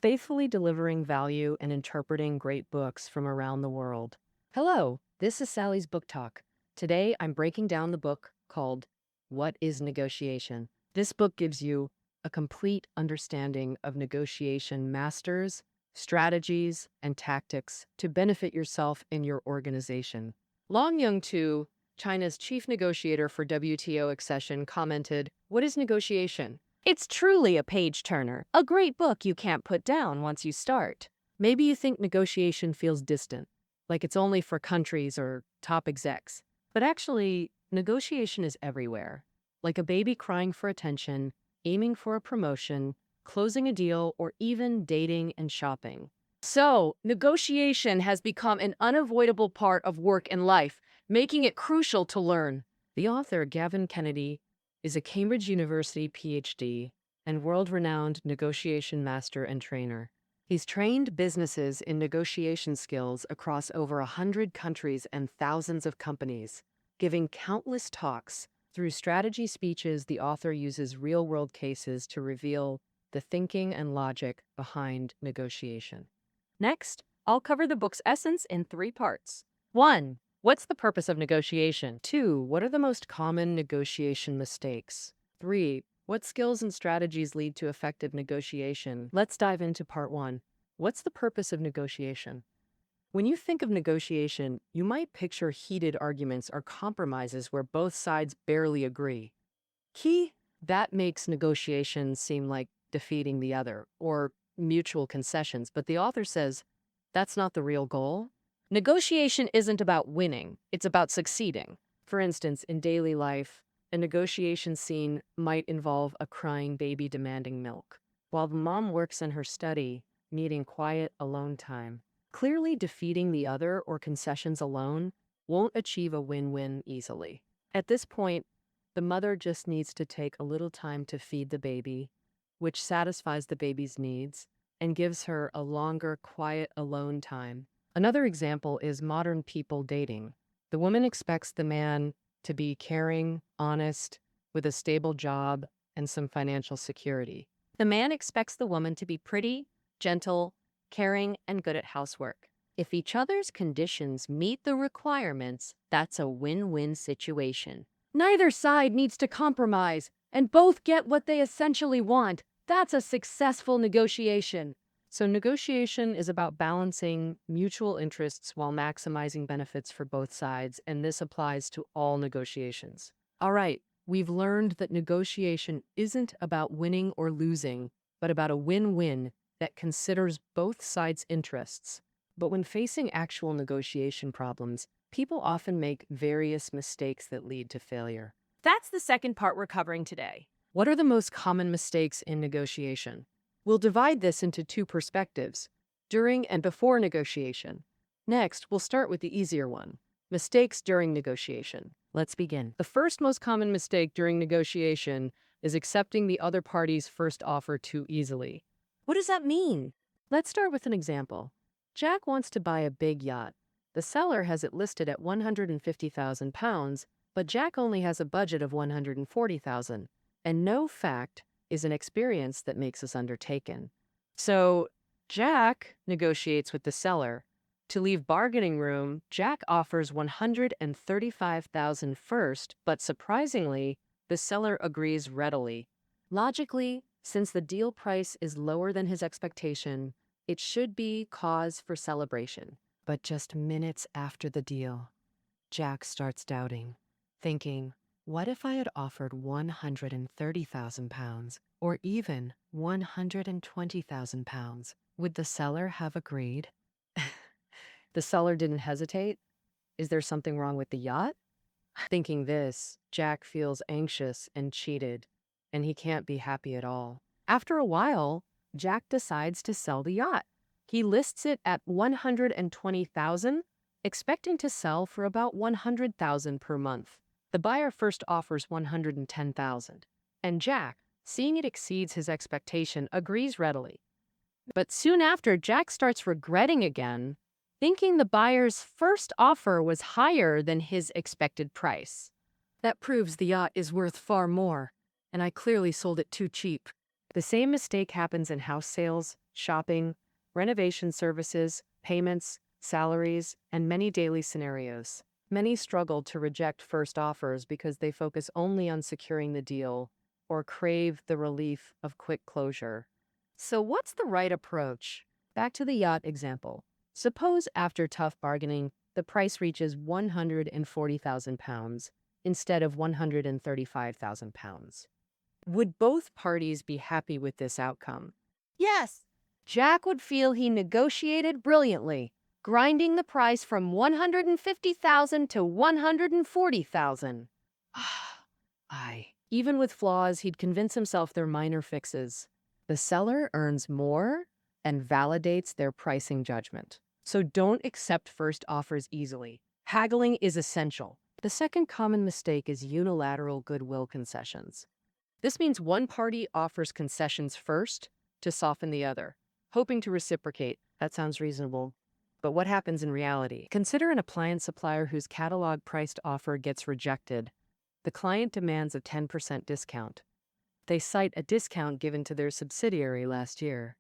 faithfully delivering value and interpreting great books from around the world. Hello, this is Sally's Book Talk. Today I'm breaking down the book called What is Negotiation? This book gives you a complete understanding of negotiation masters, strategies, and tactics to benefit yourself and your organization. Long Young-tu, China's chief negotiator for WTO accession, commented, "What is negotiation? It's truly a page-turner, a great book you can't put down once you start." Maybe you think negotiation feels distant, like it's only for countries or top execs. But actually, negotiation is everywhere. Like a baby crying for attention, aiming for a promotion, closing a deal, or even dating and shopping. So, negotiation has become an unavoidable part of work and life, making it crucial to learn. The author, Gavin Kennedy, is a Cambridge University PhD and world-renowned negotiation master and trainer. He's trained businesses in negotiation skills across over 100 countries and thousands of companies, giving countless talks. Through strategy speeches, the author uses real-world cases to reveal the thinking and logic behind negotiation. Next, I'll cover the book's essence in 3 parts. 1. What's the purpose of negotiation? 2. What are the most common negotiation mistakes? 3. What skills and strategies lead to effective negotiation? Let's dive into part 1. What's the purpose of negotiation? When you think of negotiation, you might picture heated arguments or compromises where both sides barely agree. That makes negotiations seem like defeating the other or mutual concessions, but the author says that's not the real goal. Negotiation isn't about winning, it's about succeeding. For instance, in daily life, a negotiation scene might involve a crying baby demanding milk, while the mom works in her study, needing quiet, alone time. Clearly, defeating the other or concessions alone won't achieve a win-win easily. At this point, the mother just needs to take a little time to feed the baby, which satisfies the baby's needs and gives her a longer, quiet, alone time. Another example is modern people dating. The woman expects the man to be caring, honest, with a stable job and some financial security. The man expects the woman to be pretty, gentle, caring, and good at housework. If each other's conditions meet the requirements, that's a win-win situation. Neither side needs to compromise, and both get what they essentially want. That's a successful negotiation. So negotiation is about balancing mutual interests while maximizing benefits for both sides, and this applies to all negotiations. All right, we've learned that negotiation isn't about winning or losing, but about a win-win that considers both sides' interests. But when facing actual negotiation problems, people often make various mistakes that lead to failure. That's the second part we're covering today. What are the most common mistakes in negotiation? We'll divide this into 2 perspectives, during and before negotiation. Next, we'll start with the easier one, mistakes during negotiation. Let's begin. The first most common mistake during negotiation is accepting the other party's first offer too easily. What does that mean? Let's start with an example. Jack wants to buy a big yacht. The seller has it listed at £150,000, but Jack only has a budget of £140,000. And no fact is an experience that makes us undertaken. So Jack negotiates with the seller. To leave bargaining room, Jack offers $135,000 first, but surprisingly, the seller agrees readily. Logically, since the deal price is lower than his expectation, it should be cause for celebration. But just minutes after the deal, Jack starts doubting, thinking, what if I had offered £130,000 or even £120,000? Would the seller have agreed? The seller didn't hesitate. Is there something wrong with the yacht? Thinking this, Jack feels anxious and cheated, and he can't be happy at all. After a while, Jack decides to sell the yacht. He lists it at $120,000, expecting to sell for about $100,000 per month. The buyer first offers $110,000, and Jack, seeing it exceeds his expectation, agrees readily. But soon after, Jack starts regretting again, thinking the buyer's first offer was higher than his expected price. That proves the yacht is worth far more, and I clearly sold it too cheap. The same mistake happens in house sales, shopping, renovation services, payments, salaries, and many daily scenarios. Many struggle to reject first offers because they focus only on securing the deal or crave the relief of quick closure. So, what's the right approach? Back to the yacht example. Suppose after tough bargaining, the price reaches £140,000 instead of £135,000. Would both parties be happy with this outcome? Yes. Jack would feel he negotiated brilliantly, grinding the price from $150,000 to $140,000. Aye. Even with flaws, he'd convince himself they're minor fixes. The seller earns more and validates their pricing judgment. So don't accept first offers easily. Haggling is essential. The second common mistake is unilateral goodwill concessions. This means one party offers concessions first to soften the other, hoping to reciprocate. That sounds reasonable. But what happens in reality? Consider an appliance supplier whose catalog-priced offer gets rejected. The client demands a 10% discount. They cite a discount given to their subsidiary last year.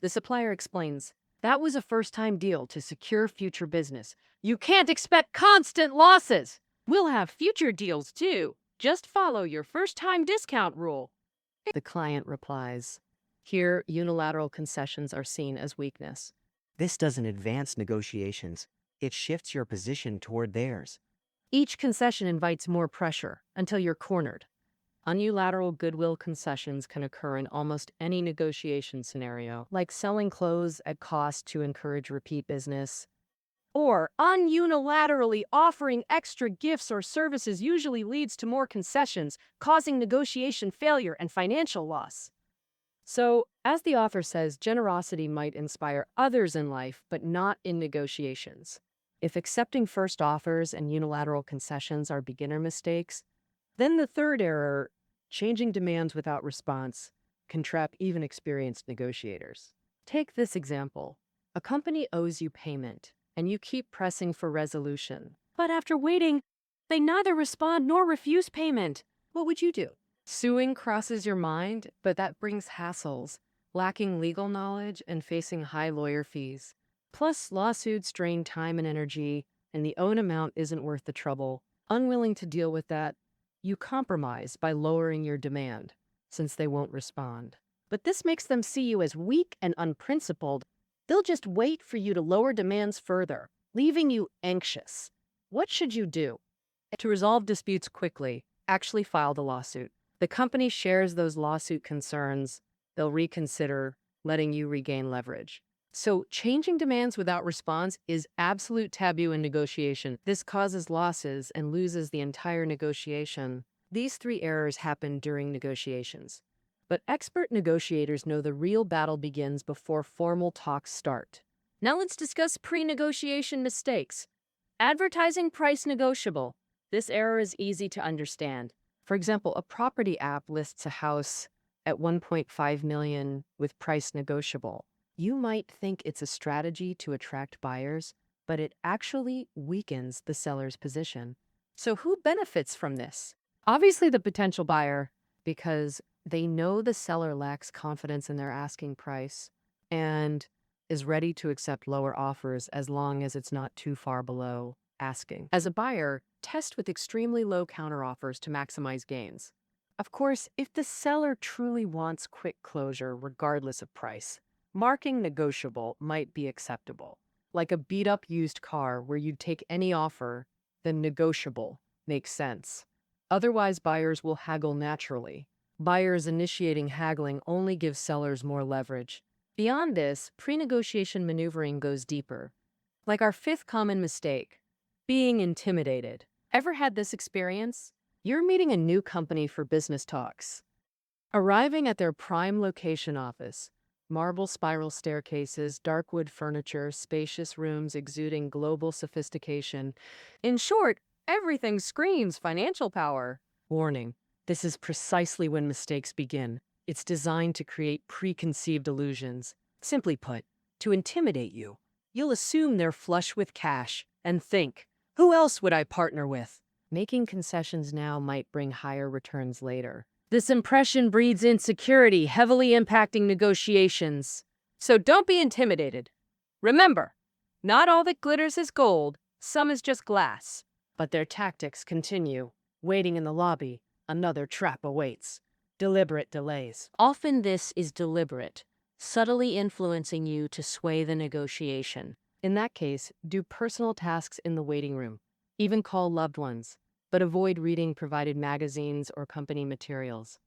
The supplier explains, "That was a first-time deal to secure future business. You can't expect constant losses. We'll have future deals too. Just follow your first-time discount rule." The client replies, "Here, unilateral concessions are seen as weakness. This doesn't advance negotiations. It shifts your position toward theirs. Each concession invites more pressure until you're cornered." Unilateral goodwill concessions can occur in almost any negotiation scenario, like selling clothes at cost to encourage repeat business. Or unilaterally offering extra gifts or services usually leads to more concessions, causing negotiation failure and financial loss. So, as the author says, generosity might inspire others in life, but not in negotiations. If accepting first offers and unilateral concessions are beginner mistakes, then the third error, changing demands without response, can trap even experienced negotiators. Take this example. A company owes you payment, and you keep pressing for resolution. But after waiting, they neither respond nor refuse payment. What would you do? Suing crosses your mind, but that brings hassles, lacking legal knowledge and facing high lawyer fees. Plus, lawsuits drain time and energy, and the owed amount isn't worth the trouble. Unwilling to deal with that, you compromise by lowering your demand, since they won't respond. But this makes them see you as weak and unprincipled. They'll just wait for you to lower demands further, leaving you anxious. What should you do? To resolve disputes quickly, actually file the lawsuit. The company shares those lawsuit concerns. They'll reconsider, letting you regain leverage. So changing demands without response is absolute taboo in negotiation. This causes losses and loses the entire negotiation. These three errors happen during negotiations. But expert negotiators know the real battle begins before formal talks start. Now let's discuss pre-negotiation mistakes. Advertising price negotiable. This error is easy to understand. For example, a property app lists a house at 1.5 million with price negotiable. You might think it's a strategy to attract buyers, but it actually weakens the seller's position. So who benefits from this? Obviously the potential buyer, because they know the seller lacks confidence in their asking price and is ready to accept lower offers as long as it's not too far below asking. As a buyer, test with extremely low counteroffers to maximize gains. Of course, if the seller truly wants quick closure regardless of price, marking negotiable might be acceptable. Like a beat-up used car where you'd take any offer, then negotiable makes sense. Otherwise, buyers will haggle naturally. Buyers initiating haggling only give sellers more leverage. Beyond this, pre-negotiation maneuvering goes deeper. Like our fifth common mistake, being intimidated. Ever had this experience? You're meeting a new company for business talks. Arriving at their prime location office, marble spiral staircases, dark wood furniture, spacious rooms exuding global sophistication. In short, everything screams financial power. Warning, this is precisely when mistakes begin. It's designed to create preconceived illusions. Simply put, to intimidate you. You'll assume they're flush with cash and think, who else would I partner with? Making concessions now might bring higher returns later. This impression breeds insecurity, heavily impacting negotiations. So don't be intimidated. Remember, not all that glitters is gold, some is just glass. But their tactics continue. Waiting in the lobby, another trap awaits. Deliberate delays. Often this is deliberate, subtly influencing you to sway the negotiation. In that case, do personal tasks in the waiting room. Even call loved ones, but avoid reading provided magazines or company materials,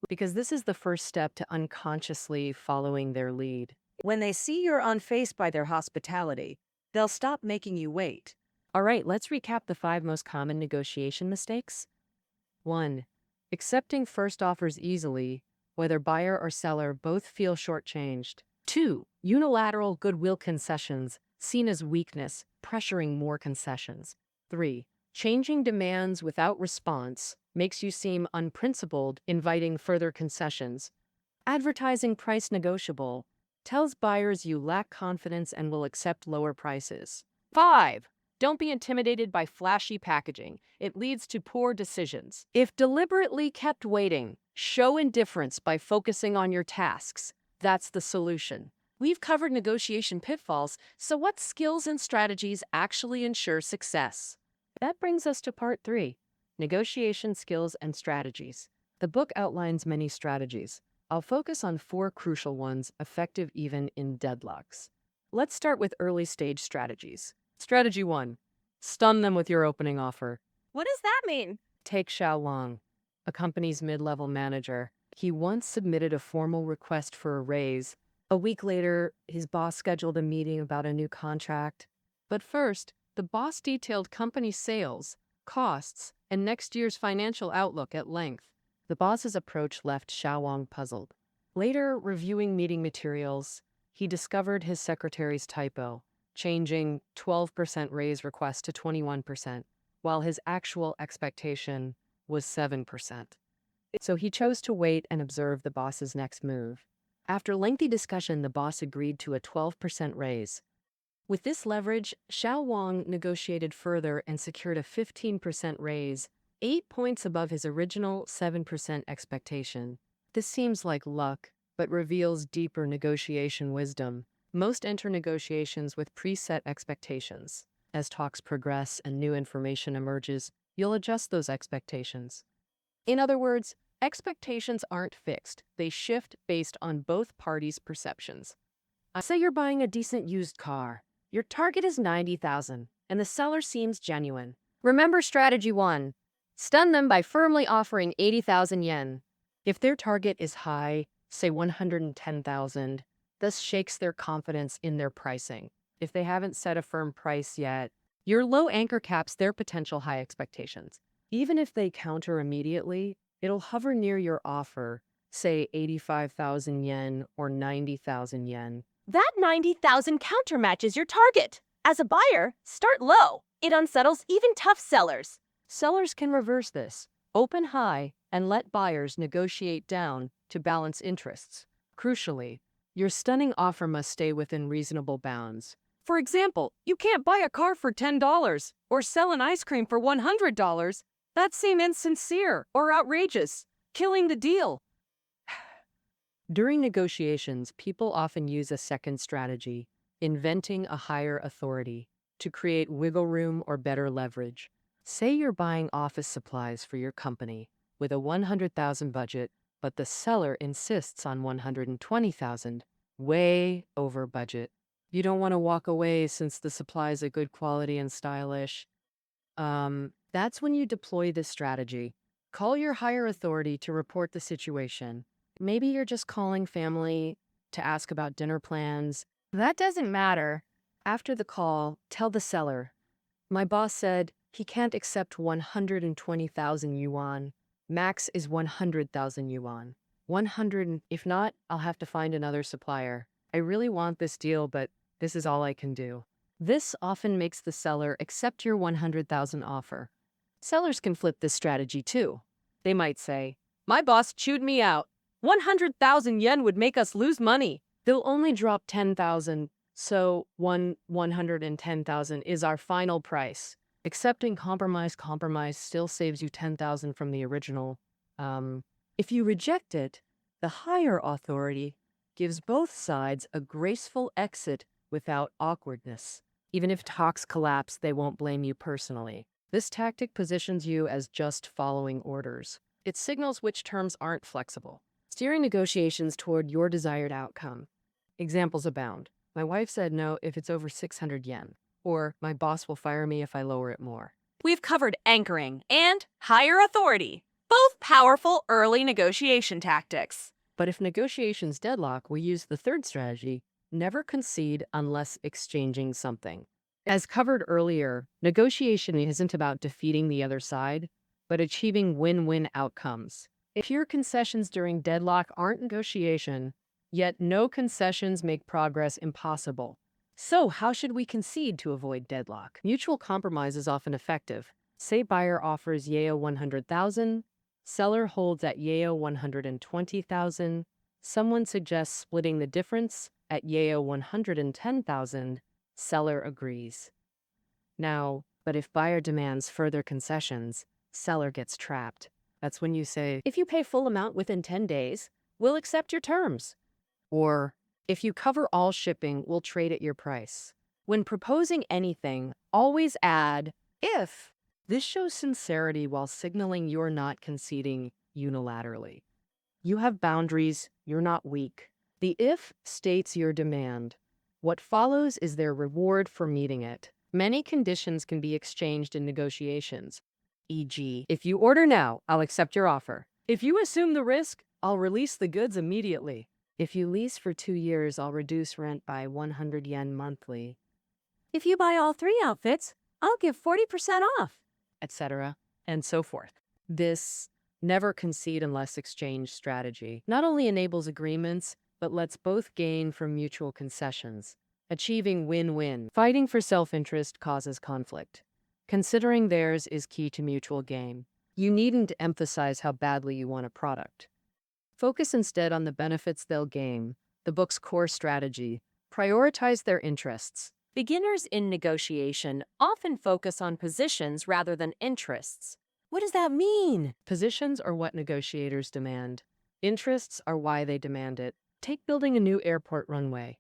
because this is the first step to unconsciously following their lead. When they see you're unfazed by their hospitality, they'll stop making you wait. All right, let's recap the 5 most common negotiation mistakes. 1. Accepting first offers easily, whether buyer or seller both feel shortchanged. 2. Unilateral goodwill concessions, seen as weakness, pressuring more concessions. 3. Changing demands without response makes you seem unprincipled, inviting further concessions. Advertising price negotiable tells buyers you lack confidence and will accept lower prices. 5. Don't be intimidated by flashy packaging. It leads to poor decisions. If deliberately kept waiting, show indifference by focusing on your tasks. That's the solution. We've covered negotiation pitfalls, so what skills and strategies actually ensure success? That brings us to part 3, negotiation skills and strategies. The book outlines many strategies. I'll focus on 4 crucial ones, effective even in deadlocks. Let's start with early stage strategies. Strategy 1. Stun them with your opening offer. What does that mean? Take Xiao Long, a company's mid-level manager. He once submitted a formal request for a raise. A week later, his boss scheduled a meeting about a new contract. But first, the boss detailed company sales, costs, and next year's financial outlook at length. The boss's approach left Xiao Wang puzzled. Later, reviewing meeting materials, he discovered his secretary's typo, changing 12% raise request to 21%, while his actual expectation was 7%. So he chose to wait and observe the boss's next move. After lengthy discussion, the boss agreed to a 12% raise. With this leverage, Xiao Wang negotiated further and secured a 15% raise, 8 points above his original 7% expectation. This seems like luck, but reveals deeper negotiation wisdom. Most enter negotiations with preset expectations. As talks progress and new information emerges, you'll adjust those expectations. In other words, expectations aren't fixed. They shift based on both parties' perceptions. Say you're buying a decent used car. Your target is 90,000, and the seller seems genuine. Remember strategy 1. Stun them by firmly offering 80,000 yen. If their target is high, say 110,000, this shakes their confidence in their pricing. If they haven't set a firm price yet, your low anchor caps their potential high expectations. Even if they counter immediately, it'll hover near your offer, say 85,000 yen or 90,000 yen. That 90,000 countermatches your target. As a buyer, start low. It unsettles even tough sellers. Sellers can reverse this. Open high and let buyers negotiate down to balance interests. Crucially, your stunning offer must stay within reasonable bounds. For example, you can't buy a car for $10 or sell an ice cream for $100. That seems insincere or outrageous, killing the deal. During negotiations, people often use a second strategy, inventing a higher authority, to create wiggle room or better leverage. Say you're buying office supplies for your company with a 100,000 budget, but the seller insists on 120,000, way over budget. You don't want to walk away since the supplies are good quality and stylish. That's when you deploy this strategy. Call your higher authority to report the situation. Maybe you're just calling family to ask about dinner plans. That doesn't matter. After the call, tell the seller, my boss said he can't accept 120,000 yuan. Max is 100,000 yuan. 100, if not, I'll have to find another supplier. I really want this deal, but this is all I can do. This often makes the seller accept your 100,000 offer. Sellers can flip this strategy too. They might say, my boss chewed me out. 100,000 yen would make us lose money. They'll only drop 10,000, so 110,000 is our final price. Accepting compromise still saves you 10,000 from the original. If you reject it, the higher authority gives both sides a graceful exit without awkwardness. Even if talks collapse, they won't blame you personally. This tactic positions you as just following orders. It signals which terms aren't flexible, steering negotiations toward your desired outcome. Examples abound. My wife said no if it's over 600 yen, or my boss will fire me if I lower it more. We've covered anchoring and higher authority, both powerful early negotiation tactics. But if negotiations deadlock, we use the third strategy: never concede unless exchanging something. As covered earlier, negotiation isn't about defeating the other side, but achieving win-win outcomes. Pure concessions during deadlock aren't negotiation, yet no concessions make progress impossible. So how should we concede to avoid deadlock? Mutual compromise is often effective. Say buyer offers Yeo 100,000, seller holds at Yeo 120,000, someone suggests splitting the difference at Yeo 110,000, seller agrees. Now, but if buyer demands further concessions, seller gets trapped. That's when you say, if you pay full amount within 10 days, we'll accept your terms. Or, if you cover all shipping, we'll trade at your price. When proposing anything, always add, if. This shows sincerity while signaling you're not conceding unilaterally. You have boundaries, you're not weak. The if states your demand. What follows is their reward for meeting it. Many conditions can be exchanged in negotiations. E.g., if you order now, I'll accept your offer. If you assume the risk, I'll release the goods immediately. If you lease for 2 years, I'll reduce rent by 100 yen monthly, If you buy all 3 outfits, I'll give 40% off. etc., and so forth. This never concede unless exchange strategy not only enables agreements, but lets both gain from mutual concessions, achieving win-win. Fighting for self-interest causes conflict. Considering theirs is key to mutual gain. You needn't emphasize how badly you want a product. Focus instead on the benefits they'll gain. The book's core strategy: prioritize their interests. Beginners in negotiation often focus on positions rather than interests. What does that mean? Positions are what negotiators demand. Interests are why they demand it. Take building a new airport runway.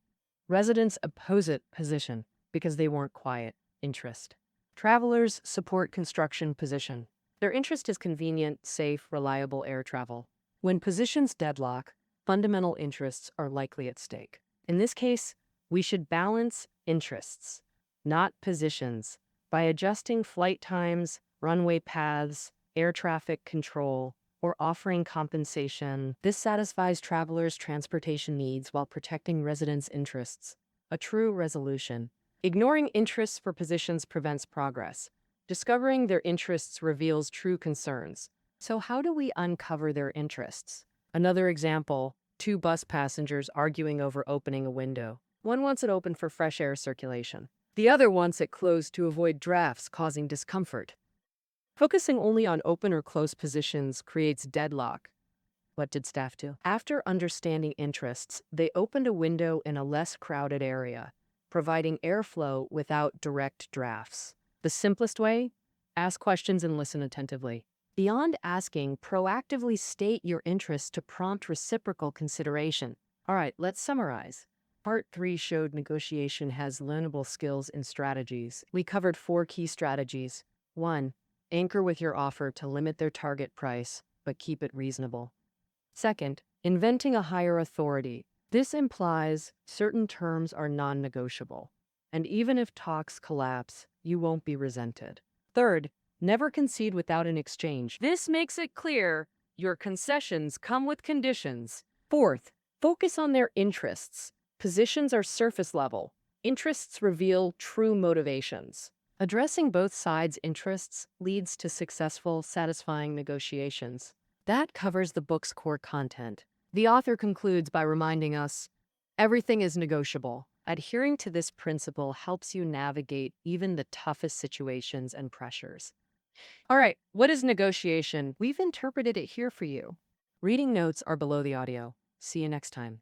Residents oppose it, position, because they weren't quiet, interest. Travelers support construction, position. Their interest is convenient, safe, reliable air travel. When positions deadlock, fundamental interests are likely at stake. In this case, we should balance interests, not positions, by adjusting flight times, runway paths, air traffic control, or offering compensation. This satisfies travelers' transportation needs while protecting residents' interests. A true resolution. Ignoring interests for positions prevents progress. Discovering their interests reveals true concerns. So how do we uncover their interests? Another example: 2 bus passengers arguing over opening a window. One wants it open for fresh air circulation. The other wants it closed to avoid drafts causing discomfort. Focusing only on open or closed positions creates deadlock. What did staff do? After understanding interests, they opened a window in a less crowded area, providing airflow without direct drafts. The simplest way? Ask questions and listen attentively. Beyond asking, proactively state your interests to prompt reciprocal consideration. All right, let's summarize. Part 3 showed negotiation has learnable skills and strategies. We covered 4 key strategies. 1. Anchor with your offer to limit their target price, but keep it reasonable. 2nd, inventing a higher authority. This implies certain terms are non-negotiable, and even if talks collapse, you won't be resented. 3rd, never concede without an exchange. This makes it clear your concessions come with conditions. 4th, focus on their interests. Positions are surface level. Interests reveal true motivations. Addressing both sides' interests leads to successful, satisfying negotiations. That covers the book's core content. The author concludes by reminding us, everything is negotiable. Adhering to this principle helps you navigate even the toughest situations and pressures. All right, what is negotiation? We've interpreted it here for you. Reading notes are below the audio. See you next time.